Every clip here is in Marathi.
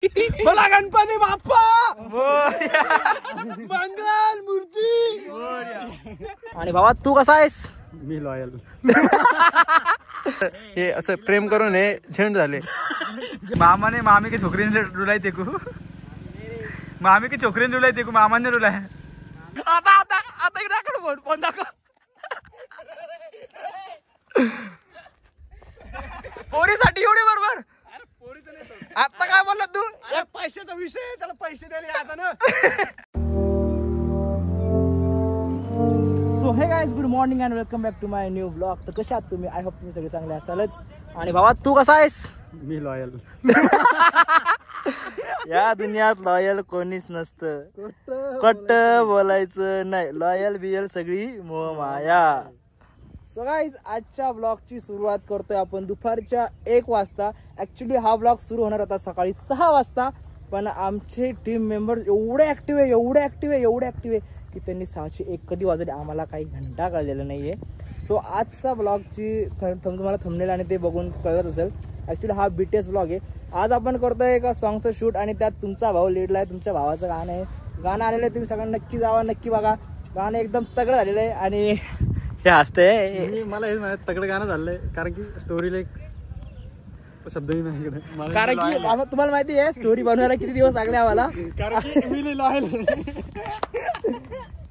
बोला गणपती बाप्पा मंगल मूर्ती. आणि भावा तू कसा आहेस? मी लॉयल. हे असं प्रेम करून हे झेंड झाले. मामाने मामी की छोकरीने रुलाई देखू. मामी की छोकरीने रुलाई देखू. मामाने रुलाई. आता आता आता दाखव फोन दाखव. पोरीसाठी एवढे बरोबर. आता काय बोलला तू? पैशाचा विषय, त्याला पैसे द्यायला आता ना. So hey guys, good morning and welcome back to my new blog. तर कशा आहात तुम्ही? आय होप तुम्ही सगळे चांगले असालच. आणि भावा तू कसा आहेस? मी लॉयल. या दुनियात लॉयल कोणीच नसतं. कट बोलायचं नाही. लॉयल बियल सगळी मोह माया. सो गाइस, आजच्या ब्लॉगची सुरुवात करतोय आपण दुपारच्या 1 वाजता. ऍक्च्युली हा ब्लॉग सुरू होणार होता सकाळी 6 वाजता, पण आमचे टीम मेंबर्स एवढे ऍक्टिव्ह आहे की त्यांनी 6:01 कधी वाजले आम्हाला काही घंटा कळलेला नाहीये. सो आजचा ब्लॉगची तुम्हाला थंबनेल आणि ते बघून कळत असेल. ऍक्च्युली हा BTS ब्लॉग आहे. आज आपण करतोय एका सॉंगचं शूट आणि त्यात तुमचा भाऊ लीडला आहे. तुमच्या भावाचं गाणं आहे. गाणं आलेलं आहे. तुम्ही सगळ्यांना नक्की जावा, नक्की बघा. गाणं एकदम तगडं झालेलं आहे. आणि हे हसते. मला हेच माहित तगडं गाणं झालंय, कारण की स्टोरीला एक शब्दही नाही. कारण की तुम्हाला माहिती आहे स्टोरी बनवायला किती दिवस लागले आम्हाला.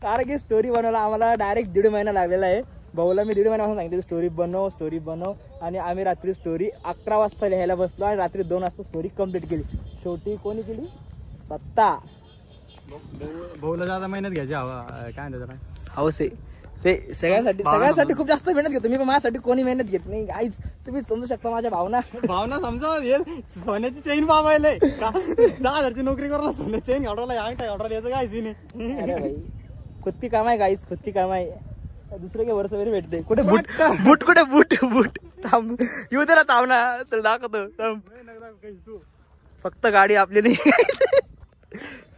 कारण की स्टोरी बनवायला आम्हाला डायरेक्ट 1.5 महिना लागलेला आहे. भाऊला मी 1.5 महिन्यापासून सांगितलं स्टोरी बनव आणि आम्ही रात्री स्टोरी 11 वाजता लिहायला बसलो आणि रात्री 2 वाजता स्टोरी कम्प्लीट केली. शेवटी कोणी केली? स्वतः. भाऊला जादा मेहनत घ्यायची हवा काय त्याला हाऊस आहे ते. सगळ्यासाठी खूप जास्त मेहनत घेतो मी, पण माझ्यासाठी कोणी मेहनत घेत नाही. गाईज तुम्ही समजू शकता माझ्या भावना समजा. सोन्याची चेन बाबायले 10,000ची नोकरी करून सोन्याची चेन ऑर्डरला ऑर्डर यायचं काय सीन आहे. अरे भाई खुदती काम आहे गाईज, खुदती काम आहे. दुसरे काही वर्ष वगैरे भेटते. कुठे बूट कुठे बूट थांब येऊ दे ना, थांब ना तर दाखवतो. फक्त गाडी आपली नाही.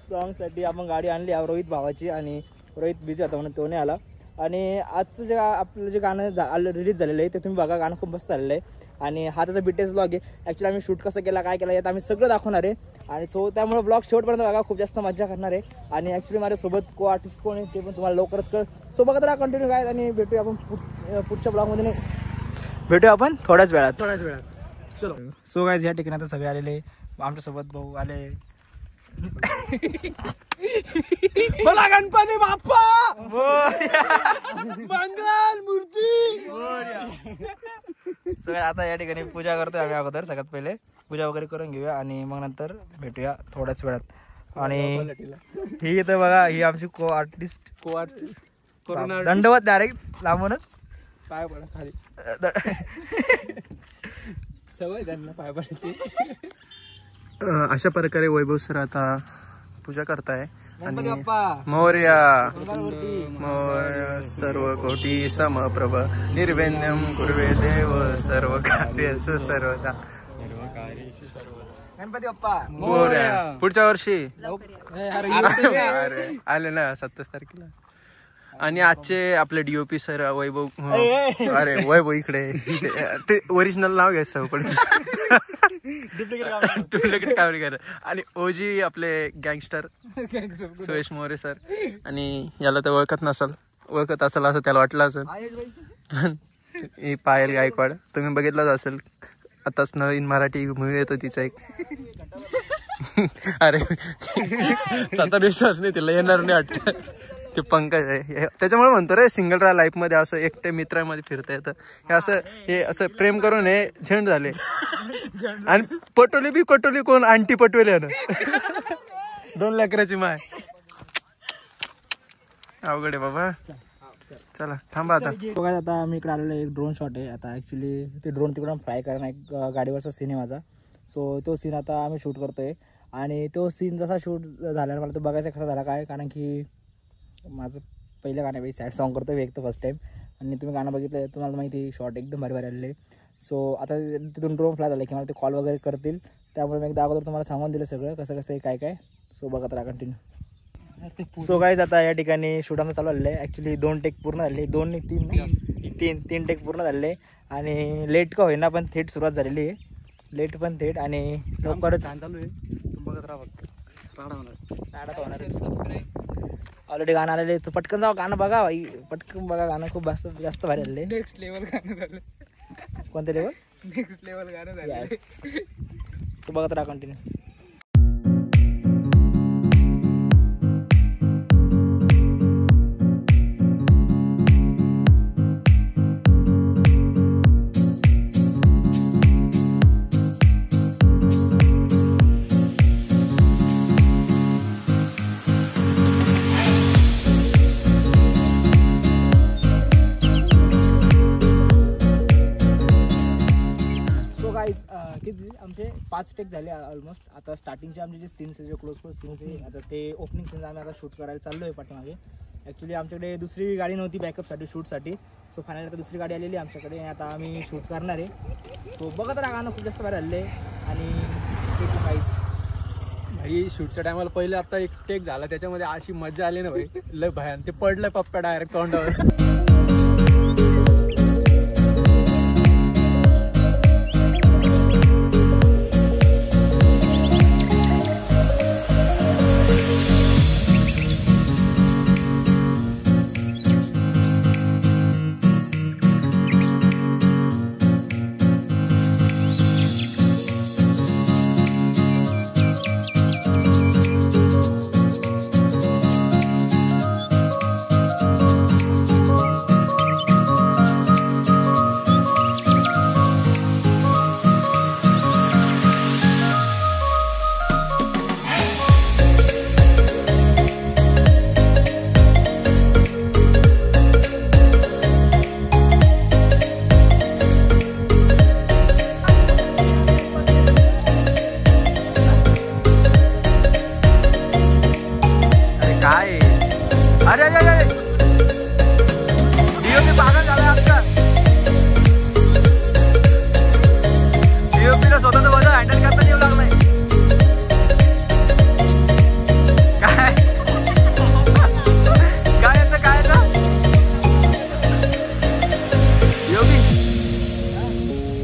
सॉंग साठी आपण गाडी आणली रोहित भावाची, आणि रोहित बिझी होता म्हणून तो नाही आला. आणि आजचं जे आपलं जे गाणं रिलीज झालेलं आहे ते तुम्ही बघा. गाणं खूप मस्त झालेलं आहे. आणि हा त्याचा BTS ब्लॉग आहे. ऍक्च्युली आम्ही शूट कसं केला, काय केलं यात आम्ही सगळं दाखवणार आहे. आणि सो त्यामुळे ब्लॉग शेवटपर्यंत बघा, खूप जास्त मजा करणार आहे. आणि ऍक्च्युली माझ्यासोबत को आर्टिस्ट कोण आहे ते पण तुम्हाला लवकरच कळ. सो बघत राहा, कंटिन्यू काय. आणि भेटूया आपण पुढच्या ब्लॉगमध्ये. भेटूया आपण थोड्याच वेळात. चलो. सो गाइस, या ठिकाणी आता सगळे आलेले. आमच्यासोबत भाऊ आले. बोला गणपती बाप्पा मंगल मूर्ती. सगळ्यात आता या ठिकाणी पूजा करतोय आम्ही. अगोदर सगळ्यात पहिले पूजा वगैरे करून घेऊया आणि मग नंतर भेटूया थोड्याच वेळात. आणि ठीक आहे तर बघा, ही आमची को आर्टिस्ट दंडवत डायरेक्ट लांबूनच पाय पडा खाली. सवय त्यांना पाय पडायची. अशा प्रकारे वैभव सर आता पूजा करताय. आणि मोरया मोरया सर्व कोटी समप्रभ निर्वेद्यम कुर्वे देव सर्व कार्येषु सर्वदा. गणपती बाप्पा मोरया. पुढच्या वर्षी अरे आले ना 27 तारखेला. आणि आजचे आपले DOP सर वैभव. अरे वैभव इकडे ते ओरिजिनल नाव घ्यायचं पण डुप्लिकेट काम नाही करत. आणि OG आपले गँगस्टर सुयश मोरे सर. आणि याला तर ओळखत असेल असं त्याला वाटलं असेल. ही पायल गायकवाड तुम्ही बघितलंच असेल. आताच नवीन मराठी मूवी येतो तिचा एक. अरे स्वतः विश्वास नाही तिला येणार नाही वाटतं. ते पंकज आहे. त्याच्यामुळे म्हणतो रे सिंगल राहा लाईफ मध्ये, असं एकटे मित्रामध्ये फिरता येतं. हे असं प्रेम करून हे झेंड झाले. आणि पटोली कोण आंटी पटवेले ना 2 लेकराची माय. अवघड आहे बाबा. चला थांबा आता. बघा आता आम्ही इकडे आलेलो. एक ड्रोन शॉट आहे. आता ऍक्च्युली ते ड्रोन तिकडून फ्लाय करणं एक गाडीवरचा सीन आहे माझा. सो तो सीन आता आम्ही शूट करतोय. आणि तो सीन जसा शूट झाला मला तो बघायचा कसा झाला काय, कारण की माझं पहिलं गाणं आहे. सॅड सॉन्ग करतोय एक तर फर्स्ट टाइम. आणि तुम्ही गाणं बघितलं तुम्हाला माहिती, शॉट एकदम भारी आलेले. सो आता तिथून ड्रोन फ्लाय झालं की मला ते कॉल वगैरे करतील. त्यामुळे मी एकदा अगोदर तुम्हाला सांगून दिलं सगळं कसं आहे काय. सो बघत राहा कंटिन्यू. सो गाईज आता या ठिकाणी शूट आमचं चालू झालेलं आहे. ॲक्च्युली 2 टेक पूर्ण झाले. 2 नाही 3 टेक पूर्ण झाले. आणि लेट का होईना पण थेट सुरुवात झालेली आहे. लेट पण थेट. आणि लवकरच चालू आहे. बघत राहा फक्त. राडा होणार. ऑलरेडी गाणं आलेले तर पटकन जाऊ गाणं बघा भाई. पटकन बघा गाणं खूप जास्त भारी आलेले. नेक्स्ट लेवल गाणं झालं. कोणते लेवल? नेक्स्ट लेवल गाणं झालं. सो बघत राहा कंटिन्यू. किती आमचे 5 टेक झाले ऑलमोस्ट. आता स्टार्टिंगचे आमचे जे सीन्स आहे, जे क्लोज सीन्स आहे, आता ते ओपनिंग सीन्स आम्ही आता शूट करायला चाललो आहे पाठीमागे. ॲक्च्युली आमच्याकडे दुसरी गाडी नव्हती बॅकअपसाठी शूटसाठी. सो फायनली आता दुसरी गाडी आलेली आमच्याकडे आणि आता आम्ही शूट करणार आहे. सो बघत राहा गाणं खूप जास्त भारी आले. आणि भाई शूटच्या टायमाला पहिले आता एक टेक झाला त्याच्यामध्ये अशी मजा आली ना भाई लय भयान. ते पडलं पप्पा डायरेक्ट तोंडावर.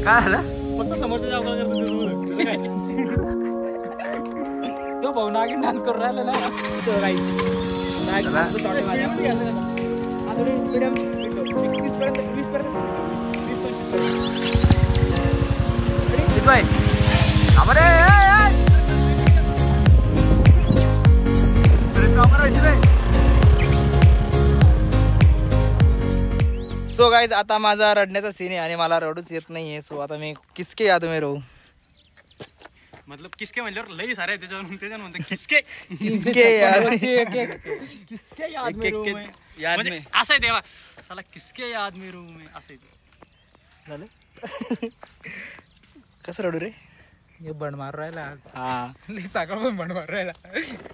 काय झालं? फक्त समोरच्या तो भाऊ नागिन डान्स करून राहिला ना. सो गाईज आता माझा रडण्याचा सीन आहे आणि मला रडूच येत नाहीये. सो आता मी किसके याद में राहू. मतलब किसके म्हणल्यावर लई सारे त्याच्यावर म्हणते किसके किसके याद किसके याद में रूम में याद में असं आहे देवा साला किसके याद में रूम में असं आहे झालं. कसं रडू रे? ये बंड मार राहिला. हा सकाळ पण बंड मार राहिला.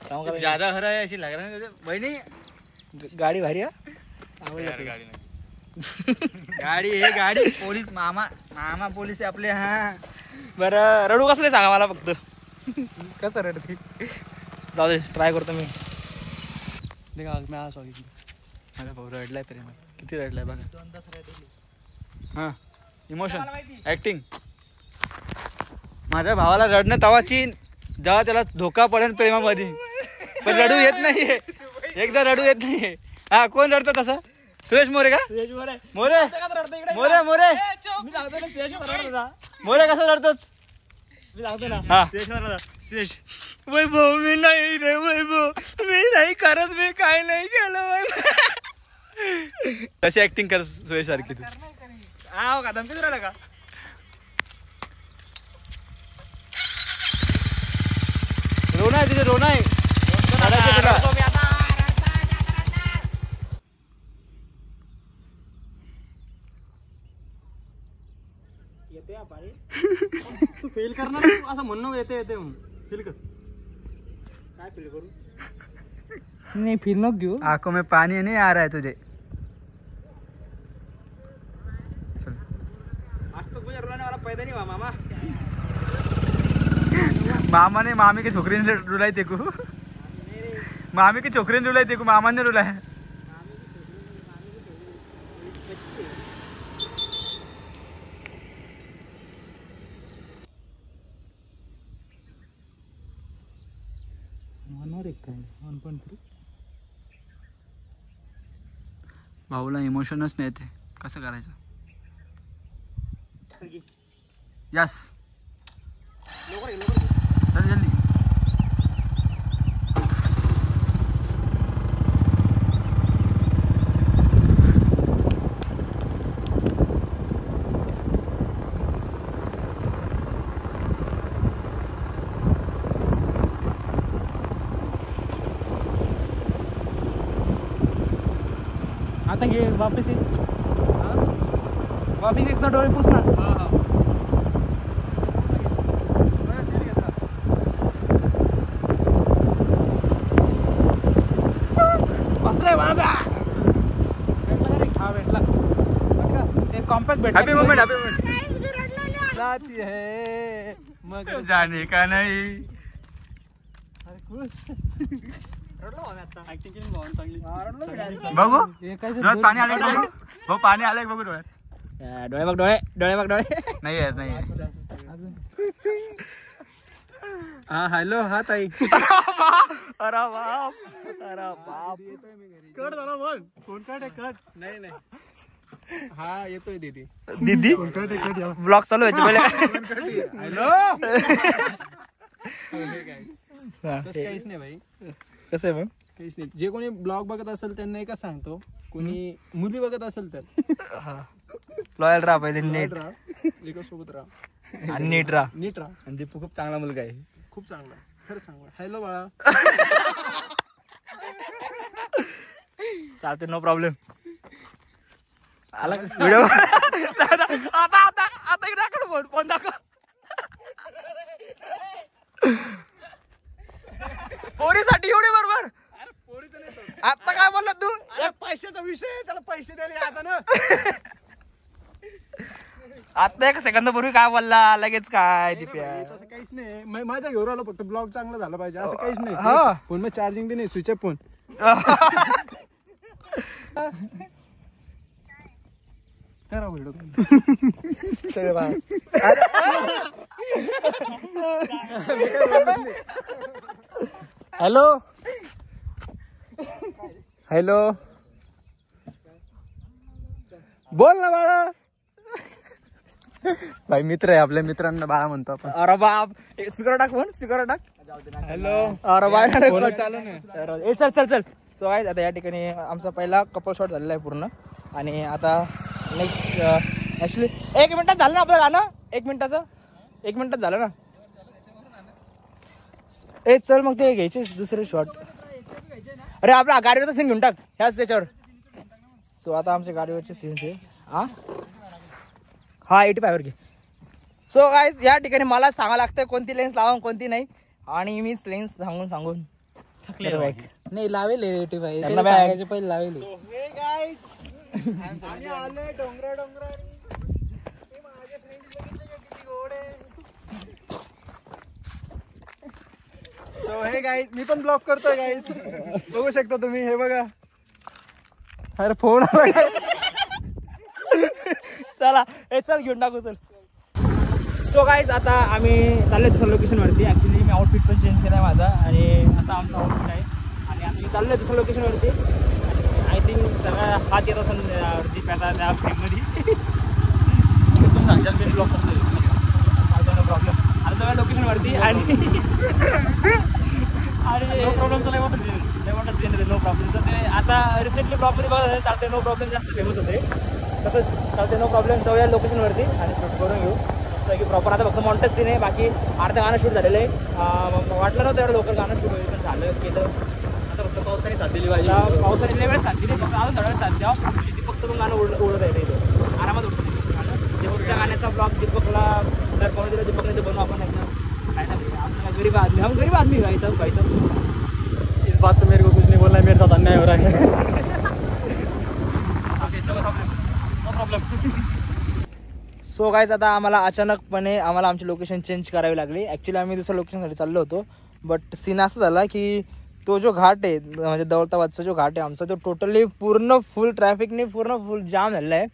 सांगू का ज्यादा हरा है ऐसी लग रहा है बहिणी. गाडी भारी हा. गाडी नाही गाडी हे गाडी पोलीस मामा मामा पोलीस आहे आपले. हा बरं रडू कसं ते सांगा मला फक्त. कसं रडते? जाऊ दे ट्राय करतो मी. देखा मी आज माझा भाऊ रडलाय तरी किती रडलाय बघा. हां इमोशन ऍक्टिंग. माझ्या भावाला रडणं तवाची जेव्हा त्याला धोका पडेल प्रेमामध्ये. पण रडू येत नाहीये. एकदा रडू येत नाहीये. हा कोण रडतं तसं? सुरेश मोरे का? मोरे मोरे मोरे मोरे कसं रडतोस? मी सांगतो ना. हा वैभव मी नाही रे वैभव मी नाही खरंच मी काय नाही केलं वैभव. तशी ऍक्टिंग कर सुरेश सारखी तू. हा का धमकीच राहिला का? रोना आहे तिथे रोना आहे. तू फेल करणार असं म्हणणं येते येते फील कर. काय फील करू? नहीं फील नको घेऊ. आंखों में पानी नहीं आ रहा है तुझे. आज तक मुझे रुलाने वाला पैदा नहीं हुआ मामा. मामा ने मामी की छोकरी ने रुलाई तेको. मामी की छोकरी ने रुलाई तेको मामा ने रुलाया. भाऊला इमोशनच नाही ते कसं करायचं. यस चल जल्दी. आता घे वापिस ये. वापिस एकदा डोळे पुस ना. Compact happy moment happy moment. मग जाने का नाही. बघू डोळ्यात पाणी आले का बघू. भाऊ पाणी आलंय बघू डोळ्यात. डोळे बघ डोळे डोळे बघ डोळे. नाही आहे नाही आहे. हा हॅलो हा ताई. अरे बाप अरे बाप. कट झाला बोल. फोन कट आहे कट. नाही नाही हा येतोय दीदी. दीदी ब्लॉग चालू व्हायचे पहिले. हॅलो. काहीच नाही भाई. कसं आहे मग. काहीच नाही. जे कोणी ब्लॉग बघत असेल त्यांना एकच सांगतो, कोणी मुली बघत असेल तर लॉयल राहा पहिले. नीट एका सोबत राहा आणि नीट राहा. नीट राहा. आणि दीपू खूप चांगला मुलगा आहे. खूप चांगला खरंच चांगला. हॅलो बाळा. चालते नो प्रॉब्लेम. आला व्हिडिओ. आता आता आता इकडे दाखव फोन. फोन दाखव. पोरीसाठी एवढे बरोबर. आता काय बोलला तू. पैशाचा विषय त्याला पैसे द्यायला आता ना. आता एक सेकंदापूर्वी काय बोलला लगेच काय दिप्या. असं काहीच नाही. माझ्या घेऊन आलो फक्त ब्लॉग चांगला झाला पाहिजे असं काहीच नाही. हा. फोन मध्ये चार्जिंग बी नाही. Switch off phone. करा व्हिडिओ. हॅलो हॅलो बोल ना बाळा. भाई मित्र आहे आपल्या मित्रांना बाळा म्हणतो आपण. अरे बाप. स्पीकर टाक फोन. स्पीकर टाक. हॅलो. अरे बाय चालू नाही. ए चल चल चल. सो आहे आता या ठिकाणी आमचा पहिला कपल शॉट झालेला आहे पूर्ण. आणि आता नेक्स्ट ऍक्च्युली 1 मिनिटात झालं ना आपलं गाणं. 1 मिनिटाचं 1 मिनिटात झालं ना. ए चल मग ते घ्यायचे दुसरे शॉट. अरे आपल्या गाडीवरचा सीन घेऊन टाक ह्याच त्याच्यावर. सो आता आमच्या गाडीवरचे सीन्स आहे. हा 85 वर घे. सो गाईज या ठिकाणी मला सांगावं लागतं कोणती लेन्स लावा कोणती नाही. आणि मीच लेन्स सांगून नाही लावेल 85 सांगायचे पहिले लावेल. आले डोंगरा सो हे गाईज मी पण ब्लॉग करतोय गाईज. बघू शकता तुम्ही. हे बघा. अरे फोन आला. चला हे चल घेऊन टाकू चल. सो गाईज आता आम्ही चाललोय दुसऱ्या लोकेशनवरती. ॲक्च्युली मी आउटफिट पण चेंज केला आहे माझा. आणि असा आमचा आउटफिट आहे. आणि आता मी चाललोय दुसऱ्या लोकेशनवरती. आय थिंक सगळ्या हात येत असेल दीप्याचा त्या फ्रेममध्ये. तुम्ही सांगशाल मी ब्लॉग करतोय. No problem. आता सगळ्या लोकेशनवरती. आणि नो प्रॉब्लेमचं नाही वाटत जनरल नो प्रॉब्लेम. तर ते आता रिसेंटली प्रॉब्लेम बघा चालते नो प्रॉब्लेम जास्त फेमस होते. तसंच चालते नो प्रॉब्लेम जाऊया लोकेशनवरती आणि शूट करून घेऊ. तर की प्रॉपर आता फक्त मॉन्टेज सीन आहे. बाकी अर्धं गाणं शूट झालेलं आहे. वाटलं नव्हतं एवढं लोकल गाणं शूट होईल पण झालं केलं. आता फक्त पावसाने साथ दिली पाहिजे. पावसाने लय वेळ साथ दिली. फक्त अजून थोड्या वेळ साथ द्यावं. दीपकचं पण गाणं उडत आहे इथं आरामात उडतं. दीपकच्या गाण्याचा ब्लॉग दीपकला जर कोणी दिलं दीपकने ते बनवू आपण एकदम काय सांगतो. आपण गरीब आदमी. हम गरीब आदमी भाई साहब. इस बात तो मेरे को कुछ नहीं बोलना है. मेरे साथ अन्याय हो रहा है. सो गाईज आता आम्हाला अचानकपणे आमची लोकेशन चेंज करावी लागली. ॲक्च्युली आम्ही दुसऱ्या लोकेशनसाठी चाललो होतो. बट सीन असं झाला की तो जो घाट आहे म्हणजे दौलताबादचा जो घाट आहे आमचा तो टोटली पूर्ण फुल ट्रॅफिकने पूर्ण फुल जाम झालेला आहे.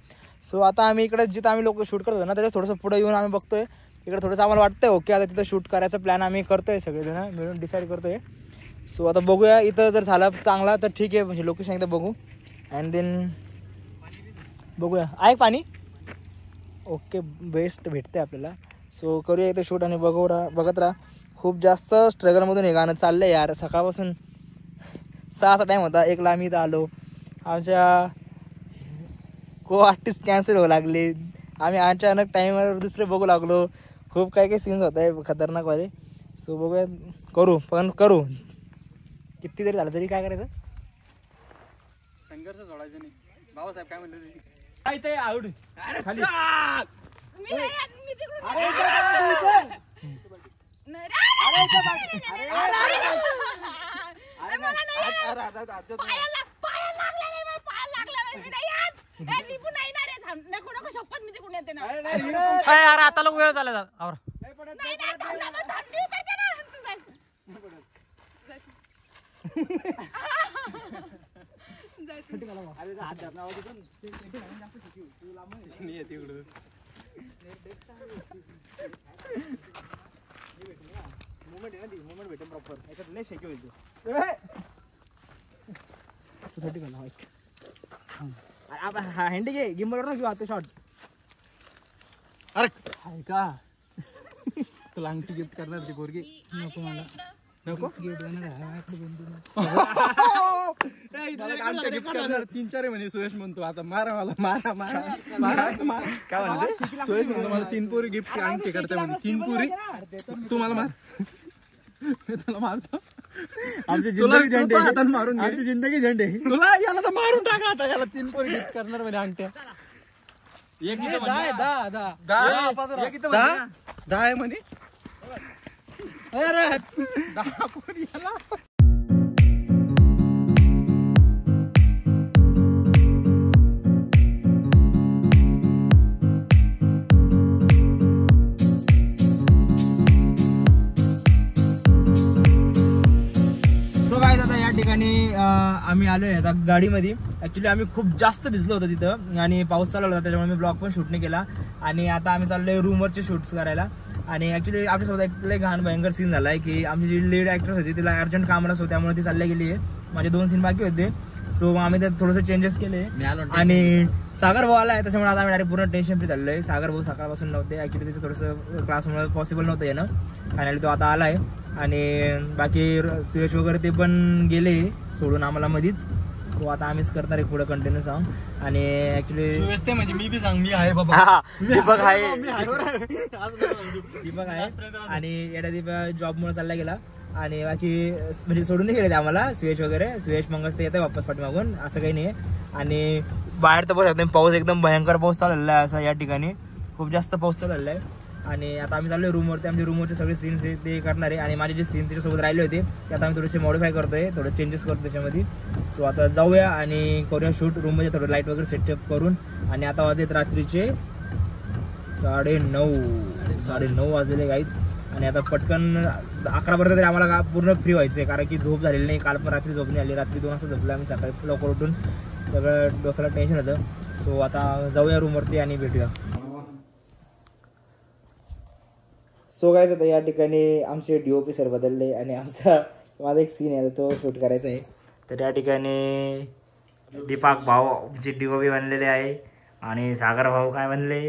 सो आता आम्ही इकडे जिथं आम्ही लोक शूट करतो ना त्याच्या थोडंसं पुढे येऊन आम्ही बघतोय इकडे थोडंसं आम्हाला वाटतंय ओके आता तिथं शूट करायचा प्लॅन आम्ही करतोय. सगळेजण मिळून डिसाईड करतोय. सो आता बघूया, इथं जर झाला चांगला तर ठीक आहे, म्हणजे लोकेशन एकदा बघू अँड देन बघूया. आहे पाणी ओके, बेस्ट भेटते आपल्याला. सो करूया इथं शूट आणि बघत राहा. खूप जास्त स्ट्रगलमधून हे गाणं चाललं आहे यार. सकाळपासून 6चा टाईम होता, 1ला आम्ही इथं आलो. आमच्या आर्टिस्ट कॅन्सल होऊ लागले. आम्ही अचानक टाईमवर दुसरे बघू लागलो. खूप काही काही सीन्स होत आहे खतरनाकवाले. सो बघूया, करू किती तरी झालं तरी काय करायचं, संघर्ष सोडायचं नाही. बाबासाहेब काय म्हणले काय आवड खाली आता लोक वेळ झाला. मुवमेंट भेटेल प्रॉपर, याच्यात लय शेकी होईल. हँडी घे, गिम्बलवर घेऊ आता शॉट. अरे का तुला अंगठी गिफ्ट करणार ती पोरगी? नको मला, नको गिफ्ट करणार. 3-4 म्हणे सुयश म्हणतो आता मारा मला, मारा मारा मारा. काय म्हणते सुयश म्हणतो मला 3 पोरी गिफ्ट अंगठी करते म्हणे. 3 पोरी तू मला मार, मी तुला मारतो. आमची जिंदगी झंडे हातात मारून, आमची जिंदगी झंडे. तुला याला तर मारून टाका आता. याला 3 पोरी गिफ्ट करणार म्हणे अंगठ्या. एक 10 आहे म्हणे. 10 पोरी याला. ठिकाणी आम्ही आलोय आता गाडीमध्ये. ऍक्च्युली आम्ही खूप जास्त भिजलो होतो तिथं आणि पाऊस चालू होता, त्याच्यामुळे मी ब्लॉग पण शूट नाही केला. आणि आता आम्ही चाललोय रूमवरचे शूट्स करायला. आणि ऍक्च्युली आपल्यासोबत एक लय घाण भयंकर सीन झालाय की आमची जी लीड ऍक्ट्रेस होती तिला अर्जंट कामाला असतो, त्यामुळे ती चालल्या गेली आहे. माझे 2 सीन बाकी होते. सो आम्ही त्यात थोडंसं चेंजेस केले. आणि सागर भाऊ आलाय, त्याच्यामुळे आता आम्ही डायरेक्ट पूर्ण टेन्शन फ्री झालोय. सागर भाऊ सकाळपासून नव्हते, ऍक्च्युली त्याचं थोडंसं क्लासमुळे पॉसिबल नव्हतं येणं. फायनली तो आता आलाय. आणि बाकी सुयश वगैरे ते पण गेले सोडून आम्हाला मधीच. सो आता आम्हीच करणार आहे पुढे कंटिन्यू सॉंग. आणि ऍक्च्युली सुयश ते म्हणजे मी बी सांग, मी आहे बाबा. दीपक आहे, दीपक आहे. आणि येडा दीपक जॉबमुळे चालला गेला. आणि बाकी म्हणजे सोडून नाही गेले ते आम्हाला सुयश वगैरे. सुयश मंगस ते येतं वापस पाठीमागून, असं काही नाही. आणि बाहेर तर बघू पाऊस एकदम भयंकर पाऊस चाललेला आहे असं या ठिकाणी. खूप जास्त पाऊस चाललेला आहे. आणि आता आम्ही चाललोय रूमवरती. आमच्या रूमवरचे सगळे सीन्स आहे ते करणार आहे. आणि माझे जे सीन त्याच्यासोबत राहिले होते ते आता आम्ही थोडेसे मॉडिफाय करतोय, थोडे चेंजेस करतो त्याच्यामध्ये. सो आता जाऊया आणि करूया शूट रूममध्ये, थोडं लाईट वगैरे सेटअप करून. आणि आता वाजलेत रात्रीचे 9:30 वाजलेले गाईच. आणि आता पटकन 11पर्यंत तरी आम्हाला पूर्ण फ्री व्हायचं आहे, कारण की झोप झालेली नाही. काल पण रात्री झोप नाही आली, रात्री 2 वाजता झोपलं आम्ही. सकाळी लवकर उठून सगळं डोक्याला टेन्शन होतं. सो आता जाऊया रूमवरती आणि भेटूया. सो गाईज आता या ठिकाणी आमचे DOP सर बदलले आणि माझा एक सीन आहे तो शूट करायचा आहे. तर या ठिकाणी दीपक भाऊ जे DOP बनलेले आहे. आणि सागर भाऊ काय बनले,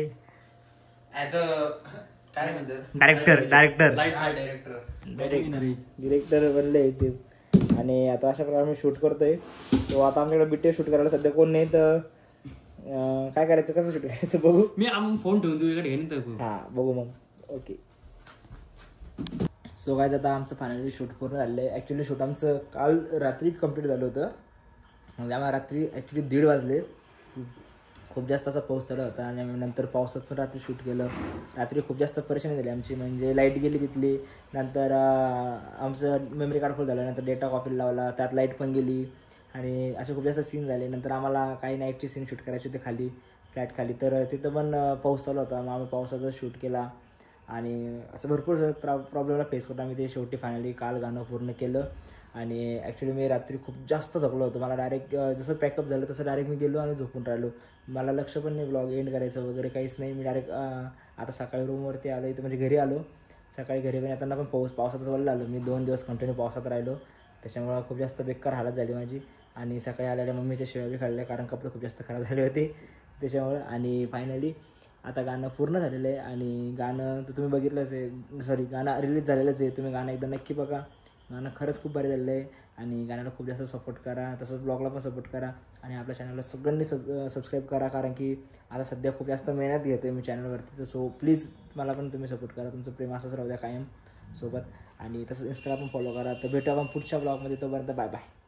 डिरेक्टर बनले ते. आणि आता अशा प्रकारे आम्ही शूट करतोय. तो आता आमच्याकडे बिटे शूट करायला सध्या कोण नाही, तर काय करायचं, कसं शूट करायचं बघू. मी फोन ठेवून तुझ्याकडे. हा बघू मग. ओके. सो गाईज आता आमचं फायनली शूट पूर्ण झालं आहे. ॲक्च्युली शूट आमचं काल रात्री कंप्लीट झालं होतं. म्हणजे आम्हाला रात्री ॲक्च्युली 1:30 वाजले. खूप जास्त असा पाऊस चालू होता आणि नंतर पावसात पण रात्री शूट केलं. रात्री खूप जास्त परेशानी झाली आमची, म्हणजे लाईट गेली तिथली. नंतर आमचं मेमरी कार्ड फुल झालं, नंतर डेटा कॉपीला लावला, त्यात लाईट पण गेली. आणि असे खूप जास्त सीन झाले. नंतर आम्हाला काही नाईटचे सीन शूट करायचे होते खाली फ्लॅट खाली, तर तिथं पण पाऊस चालू होता. मग आम्ही पावसाचा शूट केला. आणि असं भरपूर प्रॉब्लेमला फेस करतो आम्ही. ते शेवटी फायनली काल गाणं पूर्ण केलं. आणि ॲक्च्युली मी रात्री खूप जास्त थकलो होतो. मला डायरेक्ट जसं पॅकअप झालं तसं डायरेक्ट मी गेलो आणि झोपून राहिलो. मला लक्ष पण नाही ब्लॉग एंड करायचं वगैरे काहीच नाही. मी डायरेक्ट आता सकाळी रूमवरती आलो, इथं म्हणजे घरी आलो. सकाळी घरी पण येताना पण पावसातच वळलं आलो. मी 2 दिवस कंटिन्यू पावसात राहिलो. त्याच्यामुळं खूप जास्त बेकार हालत झाली माझी. आणि सकाळी आलेल्या मम्मीच्या शिव्या बी खाल्ल्या कारण कपडे खूप जास्त खराब झाले होते त्याच्यामुळं. आणि फायनली आता गाणं पूर्ण झालेलं आहे आणि गाणं तर तुम्ही बघितलंच आहे, सॉरी गाणं रिलीज झालेलंच आहे. तुम्ही गाणं एकदा नक्की बघा, गाणं खरंच खूप भारी झालेलं आहे. आणि गाण्याला खूप जास्त सपोर्ट करा, तसंच ब्लॉगला पण सपोर्ट करा आणि आपल्या चॅनलला सगळ्यांनी सबस्क्राईब करा कारण की आता सध्या खूप जास्त मेहनत घेते मी चॅनलवरती. तर सो प्लीज मला पण तुम्ही सपोर्ट करा, तुमचं प्रेम असंच राहू द्या कायम सोबत. आणि तसंच इंस्टाला पण फॉलो करा. तर भेटू आपण पुढच्या ब्लॉगमध्ये, तोपर्यंत बाय बाय.